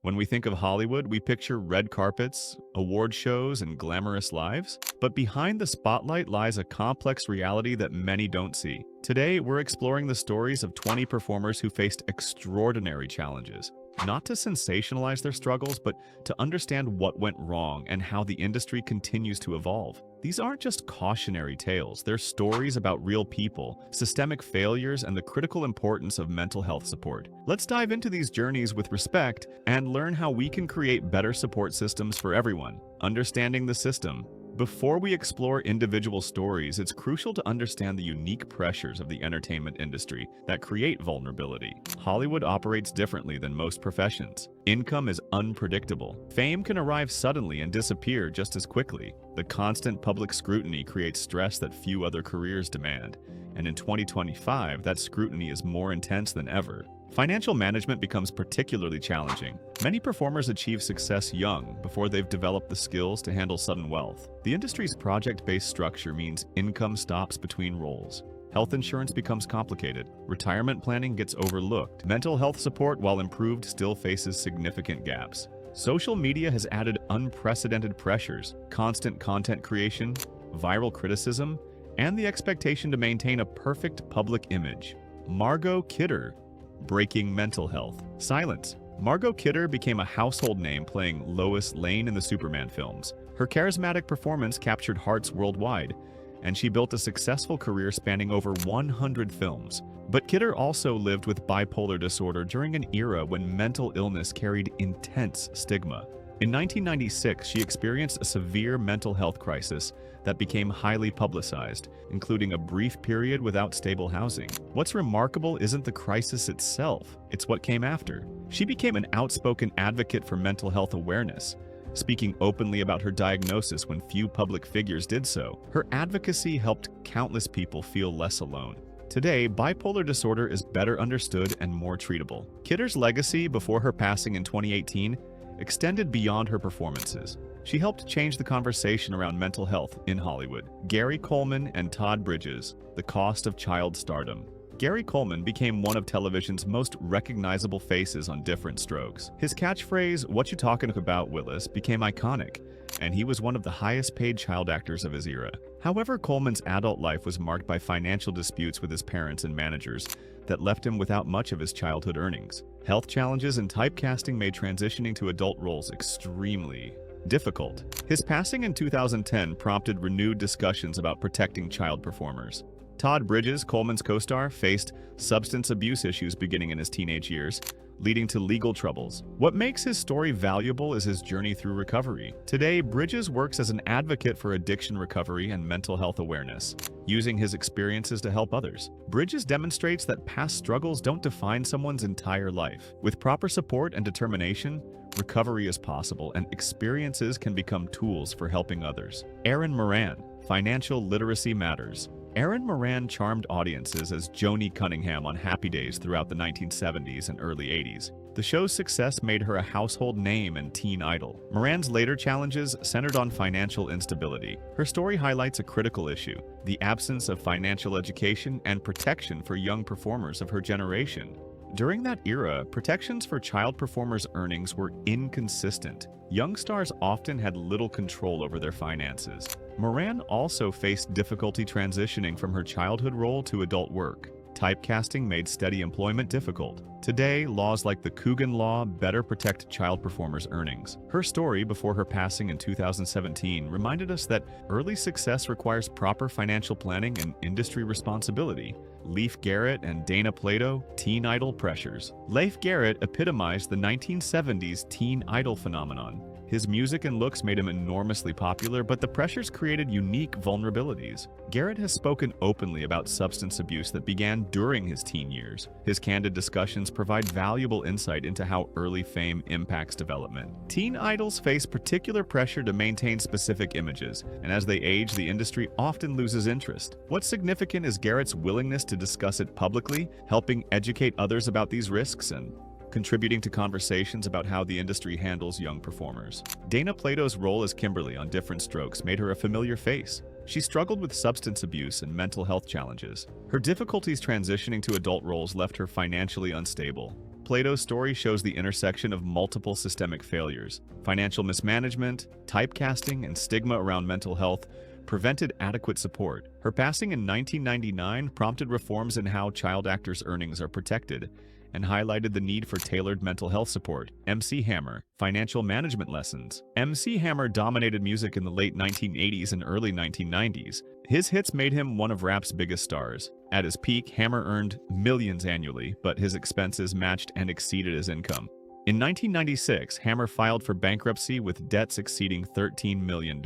When we think of Hollywood, we picture red carpets, award shows, and glamorous lives. But behind the spotlight lies a complex reality that many don't see. Today, we're exploring the stories of 20 performers who faced extraordinary challenges. Not to sensationalize their struggles, but to understand what went wrong and how the industry continues to evolve. These aren't just cautionary tales, they're stories about real people, systemic failures, and the critical importance of mental health support. Let's dive into these journeys with respect and learn how we can create better support systems for everyone. Understanding the system. Before we explore individual stories, it's crucial to understand the unique pressures of the entertainment industry that create vulnerability. Hollywood operates differently than most professions. Income is unpredictable. Fame can arrive suddenly and disappear just as quickly. The constant public scrutiny creates stress that few other careers demand. And in 2025, that scrutiny is more intense than ever. Financial management becomes particularly challenging. Many performers achieve success young, before they've developed the skills to handle sudden wealth. The industry's project-based structure means income stops between roles. Health insurance becomes complicated. Retirement planning gets overlooked. Mental health support, while improved, still faces significant gaps. Social media has added unprecedented pressures, constant content creation, viral criticism, and the expectation to maintain a perfect public image. Margot Kidder, breaking mental health. Silence. Margot Kidder became a household name playing Lois Lane in the Superman films. Her charismatic performance captured hearts worldwide, and she built a successful career spanning over 100 films. But Kidder also lived with bipolar disorder during an era when mental illness carried intense stigma. In 1996, she experienced a severe mental health crisis that became highly publicized, including a brief period without stable housing. What's remarkable isn't the crisis itself, it's what came after. She became an outspoken advocate for mental health awareness, speaking openly about her diagnosis when few public figures did so. Her advocacy helped countless people feel less alone. Today, bipolar disorder is better understood and more treatable. Kidder's legacy before her passing in 2018 extended beyond her performances. She helped change the conversation around mental health in Hollywood. Gary Coleman and Todd Bridges, The Cost of Child Stardom. Gary Coleman became one of television's most recognizable faces on Different Strokes. His catchphrase, "What you talking about, Willis?" became iconic, and he was one of the highest-paid child actors of his era. However, Coleman's adult life was marked by financial disputes with his parents and managers that left him without much of his childhood earnings. Health challenges and typecasting made transitioning to adult roles extremely difficult. His passing in 2010 prompted renewed discussions about protecting child performers. Todd Bridges, Coleman's co-star, faced substance abuse issues beginning in his teenage years, leading to legal troubles. What makes his story valuable is his journey through recovery. Today, Bridges works as an advocate for addiction recovery and mental health awareness, using his experiences to help others. Bridges demonstrates that past struggles don't define someone's entire life. With proper support and determination, recovery is possible, and experiences can become tools for helping others. Erin Moran, Financial Literacy Matters. Erin Moran charmed audiences as Joni Cunningham on Happy Days throughout the 1970s and early 80s. The show's success made her a household name and teen idol. Moran's later challenges centered on financial instability. Her story highlights a critical issue: the absence of financial education and protection for young performers of her generation. During that era, protections for child performers' earnings were inconsistent. Young stars often had little control over their finances. Moran also faced difficulty transitioning from her childhood role to adult work. Typecasting made steady employment difficult. Today, laws like the Coogan Law better protect child performers' earnings. Her story before her passing in 2017 reminded us that early success requires proper financial planning and industry responsibility. Leif Garrett and Dana Plato, teen idol pressures. Leif Garrett epitomized the 1970s teen idol phenomenon. His music and looks made him enormously popular, but the pressures created unique vulnerabilities. Garrett has spoken openly about substance abuse that began during his teen years. His candid discussions provide valuable insight into how early fame impacts development. Teen idols face particular pressure to maintain specific images, and as they age, the industry often loses interest. What's significant is Garrett's willingness to discuss it publicly, helping educate others about these risks and contributing to conversations about how the industry handles young performers. Dana Plato's role as Kimberly on Different Strokes made her a familiar face. She struggled with substance abuse and mental health challenges. Her difficulties transitioning to adult roles left her financially unstable. Plato's story shows the intersection of multiple systemic failures. Financial mismanagement, typecasting, and stigma around mental health prevented adequate support. Her passing in 1999 prompted reforms in how child actors' earnings are protected and highlighted the need for tailored mental health support. MC Hammer, Financial Management Lessons. MC Hammer dominated music in the late 1980s and early 1990s. His hits made him one of rap's biggest stars. At his peak, Hammer earned millions annually, but his expenses matched and exceeded his income. In 1996, Hammer filed for bankruptcy with debts exceeding $13 million.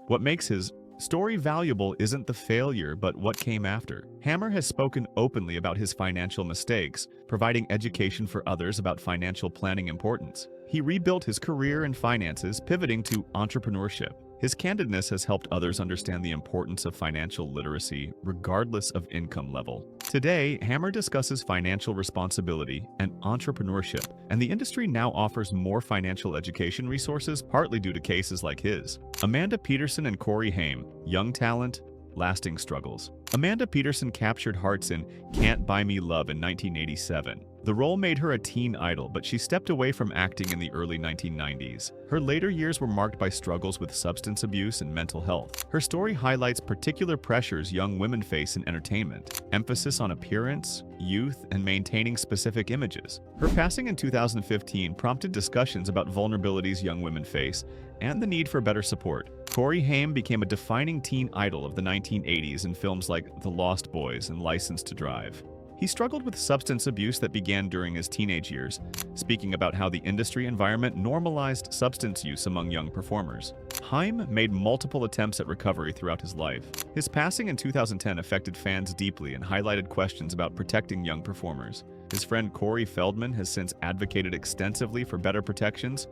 What makes his story valuable isn't the failure, but what came after. Hammer has spoken openly about his financial mistakes, providing education for others about financial planning importance. He rebuilt his career in finances, pivoting to entrepreneurship. His candidness has helped others understand the importance of financial literacy, regardless of income level. Today, Hammer discusses financial responsibility and entrepreneurship, and the industry now offers more financial education resources, partly due to cases like his. Amanda Peterson and Corey Haim, young talent, lasting struggles. Amanda Peterson captured hearts in Can't Buy Me Love in 1987. The role made her a teen idol, but she stepped away from acting in the early 1990s. Her later years were marked by struggles with substance abuse and mental health. Her story highlights particular pressures young women face in entertainment, emphasis on appearance, youth, and maintaining specific images. Her passing in 2015 prompted discussions about vulnerabilities young women face and the need for better support. Corey Haim became a defining teen idol of the 1980s in films like The Lost Boys and License to Drive. He struggled with substance abuse that began during his teenage years, speaking about how the industry environment normalized substance use among young performers. Haim made multiple attempts at recovery throughout his life. His passing in 2010 affected fans deeply and highlighted questions about protecting young performers. His friend Corey Feldman has since advocated extensively for better protections,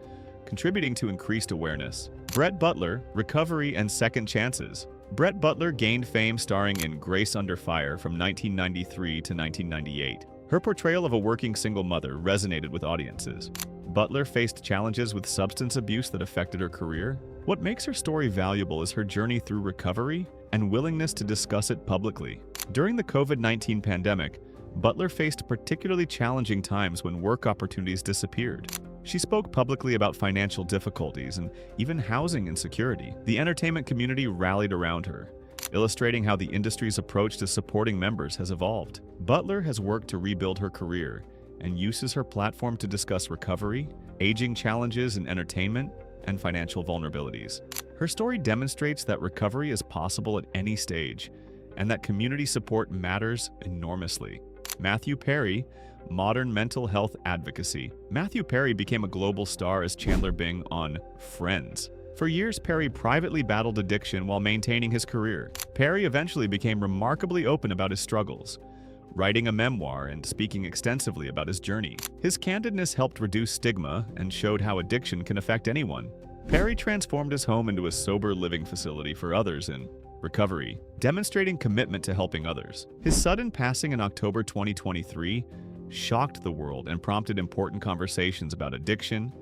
contributing to increased awareness. Brett Butler, Recovery and Second Chances. Brett Butler gained fame starring in Grace Under Fire from 1993 to 1998. Her portrayal of a working single mother resonated with audiences. Butler faced challenges with substance abuse that affected her career. What makes her story valuable is her journey through recovery and willingness to discuss it publicly. During the COVID-19 pandemic, Butler faced particularly challenging times when work opportunities disappeared. She spoke publicly about financial difficulties and even housing insecurity. The entertainment community rallied around her, illustrating how the industry's approach to supporting members has evolved. Butler has worked to rebuild her career and uses her platform to discuss recovery, aging challenges in entertainment, and financial vulnerabilities. Her story demonstrates that recovery is possible at any stage and that community support matters enormously. Matthew Perry, Modern Mental Health Advocacy. Matthew Perry became a global star as Chandler Bing on Friends. For years, Perry privately battled addiction while maintaining his career. Perry eventually became remarkably open about his struggles, writing a memoir and speaking extensively about his journey. His candidness helped reduce stigma and showed how addiction can affect anyone. Perry transformed his home into a sober living facility for others in recovery, demonstrating commitment to helping others. His sudden passing in October 2023 shocked the world and prompted important conversations about addiction,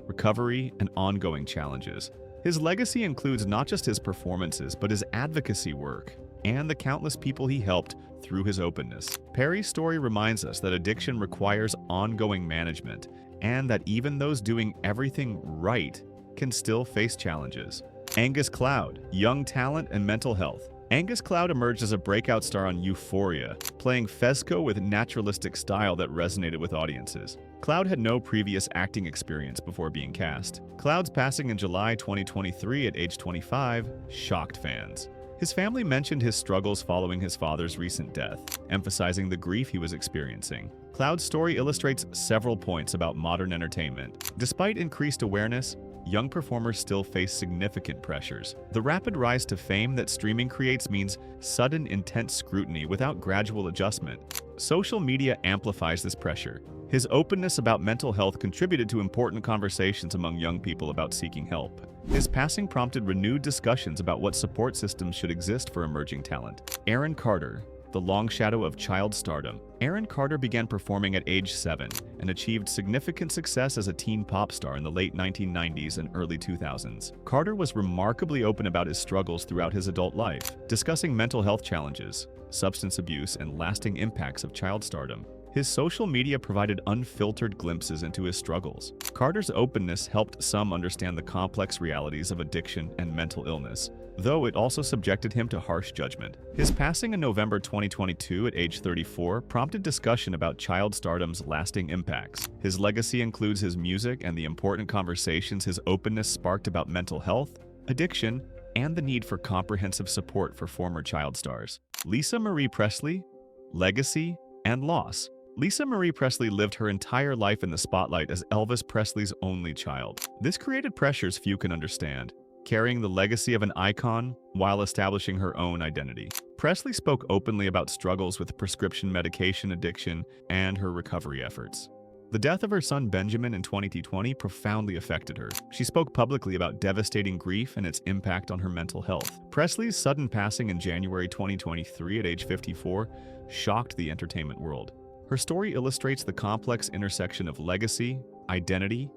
recovery, and ongoing challenges. His legacy includes not just his performances, but his advocacy work and the countless people he helped through his openness. Perry's story reminds us that addiction requires ongoing management and that even those doing everything right can still face challenges. Angus Cloud, Young Talent and Mental Health. Angus Cloud emerged as a breakout star on Euphoria, playing Fezco with naturalistic style that resonated with audiences. Cloud had no previous acting experience before being cast. Cloud's passing in July 2023 at age 25 shocked fans. His family mentioned his struggles following his father's recent death, emphasizing the grief he was experiencing. Cloud's story illustrates several points about modern entertainment. Despite increased awareness, young performers still face significant pressures. The rapid rise to fame that streaming creates means sudden, intense scrutiny without gradual adjustment. Social media amplifies this pressure. His openness about mental health contributed to important conversations among young people about seeking help. His passing prompted renewed discussions about what support systems should exist for emerging talent. Aaron Carter, the long shadow of child stardom. Aaron Carter began performing at age 7 and achieved significant success as a teen pop star in the late 1990s and early 2000s. Carter was remarkably open about his struggles throughout his adult life, discussing mental health challenges, substance abuse, and lasting impacts of child stardom. His social media provided unfiltered glimpses into his struggles. Carter's openness helped some understand the complex realities of addiction and mental illness, though it also subjected him to harsh judgment. His passing in November 2022 at age 34 prompted discussion about child stardom's lasting impacts. His legacy includes his music and the important conversations his openness sparked about mental health, addiction, and the need for comprehensive support for former child stars. Lisa Marie Presley, legacy and loss. Lisa Marie Presley lived her entire life in the spotlight as Elvis Presley's only child. This created pressures few can understand, carrying the legacy of an icon while establishing her own identity. Presley spoke openly about struggles with prescription medication addiction and her recovery efforts. The death of her son Benjamin in 2020 profoundly affected her. She spoke publicly about devastating grief and its impact on her mental health. Presley's sudden passing in January 2023 at age 54 shocked the entertainment world. Her story illustrates the complex intersection of legacy, identity,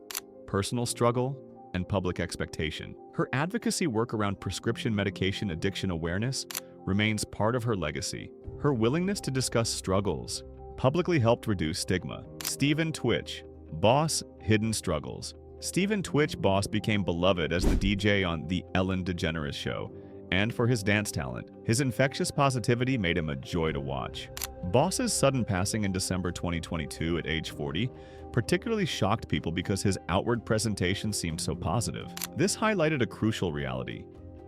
personal struggle, and public expectation. Her advocacy work around prescription medication addiction awareness remains part of her legacy. Her willingness to discuss struggles publicly helped reduce stigma. Stephen Twitch, Boss, Hidden Struggles. Stephen Twitch Boss became beloved as the DJ on The Ellen DeGeneres Show, and for his dance talent. His infectious positivity made him a joy to watch. Boss's sudden passing in December 2022 at age 40 particularly shocked people because his outward presentation seemed so positive. This highlighted a crucial reality.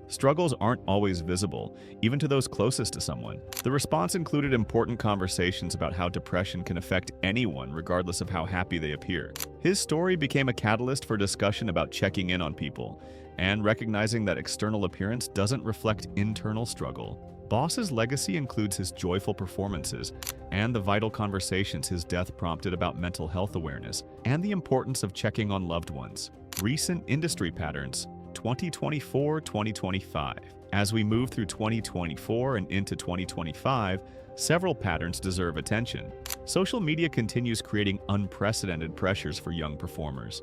Struggles aren't always visible, even to those closest to someone. The response included important conversations about how depression can affect anyone regardless of how happy they appear. His story became a catalyst for discussion about checking in on people and recognizing that external appearance doesn't reflect internal struggle. Boss's legacy includes his joyful performances and the vital conversations his death prompted about mental health awareness and the importance of checking on loved ones. Recent industry patterns 2024-2025. As we move through 2024 and into 2025, several patterns deserve attention. Social media continues creating unprecedented pressures for young performers.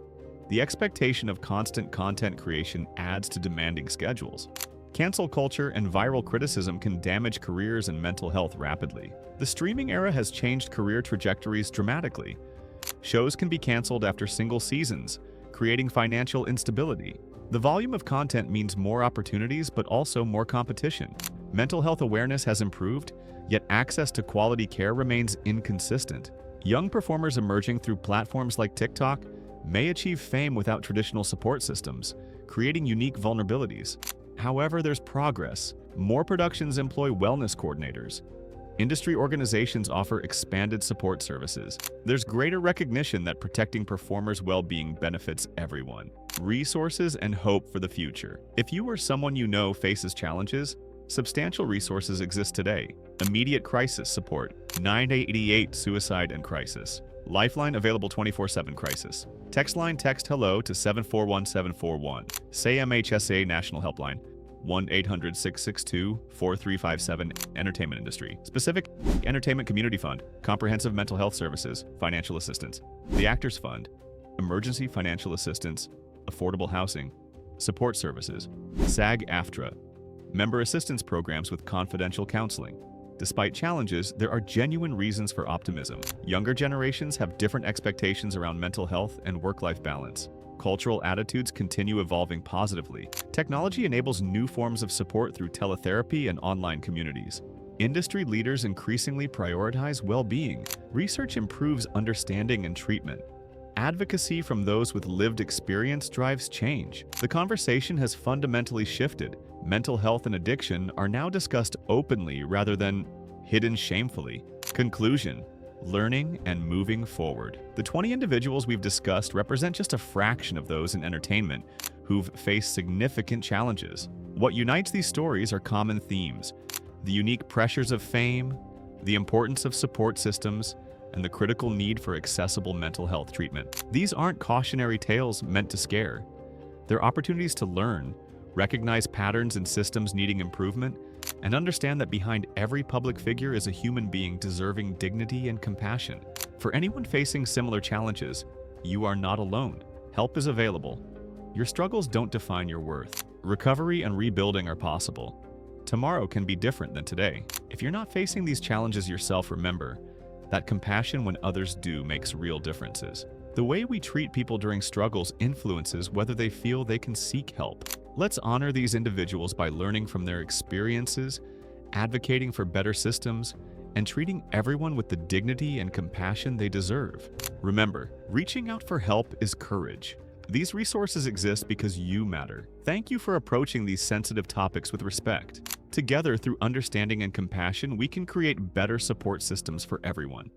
The expectation of constant content creation adds to demanding schedules. Cancel culture and viral criticism can damage careers and mental health rapidly. The streaming era has changed career trajectories dramatically. Shows can be canceled after single seasons, creating financial instability. The volume of content means more opportunities, but also more competition. Mental health awareness has improved, yet access to quality care remains inconsistent. Young performers emerging through platforms like TikTok may achieve fame without traditional support systems, creating unique vulnerabilities. However, there's progress. More productions employ wellness coordinators. Industry organizations offer expanded support services. There's greater recognition that protecting performers' well-being benefits everyone. Resources and hope for the future. If you or someone you know faces challenges, substantial resources exist today. Immediate crisis support, 988 suicide and crisis. Lifeline available 24/7 crisis. Text line text hello to 741741. Say MHSA National Helpline 1-800-662-4357. Entertainment industry. Specific Entertainment Community Fund. Comprehensive Mental Health Services. Financial assistance. The Actors Fund. Emergency financial assistance. Affordable housing. Support services. SAG-AFTRA. Member assistance programs with confidential counseling. Despite challenges, there are genuine reasons for optimism. Younger generations have different expectations around mental health and work-life balance. Cultural attitudes continue evolving positively. Technology enables new forms of support through teletherapy and online communities. Industry leaders increasingly prioritize well-being. Research improves understanding and treatment. Advocacy from those with lived experience drives change. The conversation has fundamentally shifted. Mental health and addiction are now discussed openly rather than hidden shamefully. Conclusion: learning and moving forward. The 20 individuals we've discussed represent just a fraction of those in entertainment who've faced significant challenges. What unites these stories are common themes: the unique pressures of fame, the importance of support systems, and the critical need for accessible mental health treatment. These aren't cautionary tales meant to scare. They're opportunities to learn, recognize patterns and systems needing improvement, and understand that behind every public figure is a human being deserving dignity and compassion. For anyone facing similar challenges, you are not alone. Help is available. Your struggles don't define your worth. Recovery and rebuilding are possible. Tomorrow can be different than today. If you're not facing these challenges yourself, remember, That compassion when others do makes real differences. The way we treat people during struggles influences whether they feel they can seek help. Let's honor these individuals by learning from their experiences, advocating for better systems, and treating everyone with the dignity and compassion they deserve. Remember, reaching out for help is courage. These resources exist because you matter. Thank you for approaching these sensitive topics with respect. Together, through understanding and compassion, we can create better support systems for everyone.